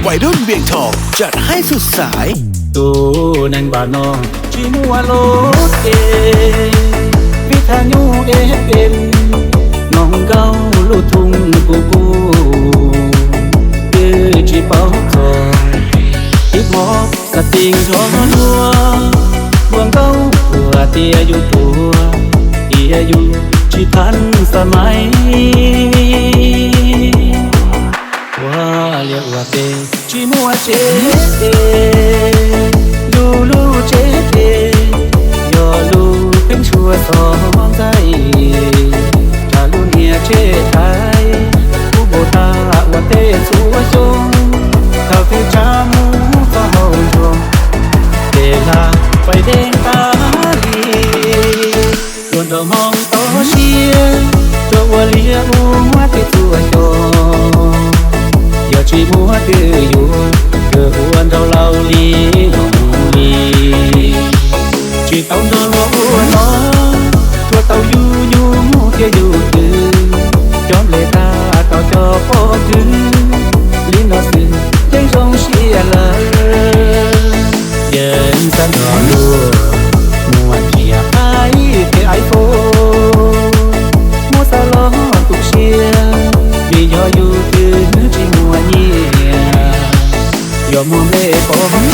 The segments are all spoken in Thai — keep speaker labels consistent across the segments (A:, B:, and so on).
A: วัยรุ่นเวียงทองจัดให้สุดสาย
B: ตูนังบานองชิมัวโลดวิทานูเอ็มน้องเก้าลูกทุ่งกูคือจีเป้าทองฮิปฮอปสติงทองนัวบวงเก้าหัวเตียอยู่ตัวเตียอยู่จีพันสมัยว่าเรียกว่าเตจีมัวเจลูเจยอลูเป็นชัวสองใจชาลูเนียเจไทยผู้โบตาว่าเตสัวจงคาเฟ่ชามูก็เฮาจงเดลาไปเด้งตาลีโดนดอกมองต่อเชียตัวว่าเลียอูว่าเตสัวจงอย่าชีมัวดื้ออยู่เกิดวันเราเล่าลีน้องลีชีเต้าโดนว่าอ้วนน้องตัวเต้าอยู่มูเทียอยู่ดื้อจอมเลตาเต้าจอพอดื้อลิ้นนอสื่อเจ้งทรงเชียเลยเย็นสันนอนดูมวนเทียไอเทไอโฟมัวสลอตุกเชียมียออยู่ดื้อจีมัวเนียยอมเล่ปอง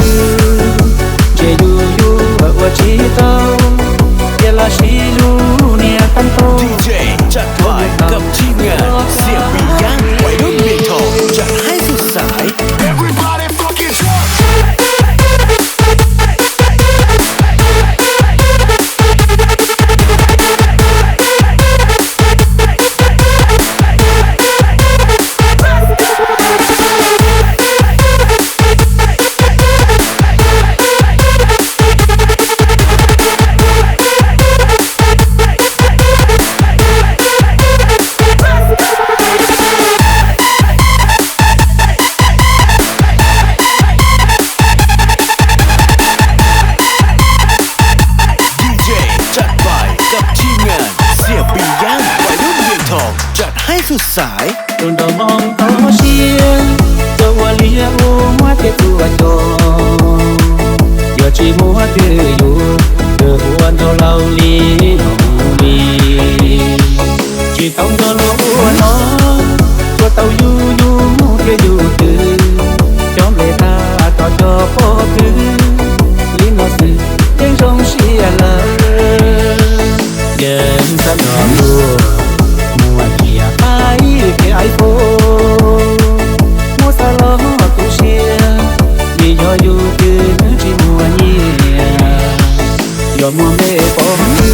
B: เจอยู่ว่าชีเต้าเยลาชีลูเนี่ยตั้งโต
A: ดีเจจัดไปกับทีมงานเสียงปีย่างวัยรุ่นเวียงทองจัดให้สุดสาย Everybody fucking drunkจัดให้สุดสาย
B: โดนดอกมองต่อเชียตัวว่าเลียอูว่าเตตัวจงอย่าชีมัวดื้ออยู่เกิดวันเราเล่าลีน้องลีชีเต้าโดนว่าอ้วนน้องตัวเต้าอยู่เทียอยู่ดื้อจอมเลตาต่อจอพอคือลิ้นนอสื่อเจ้งทรงเชียเลยเย็นสันนอนดูไอโฟมัวสลอตุเชียมียออยู่ดื้อจีมัวเนียยอมมัวเล่ปอง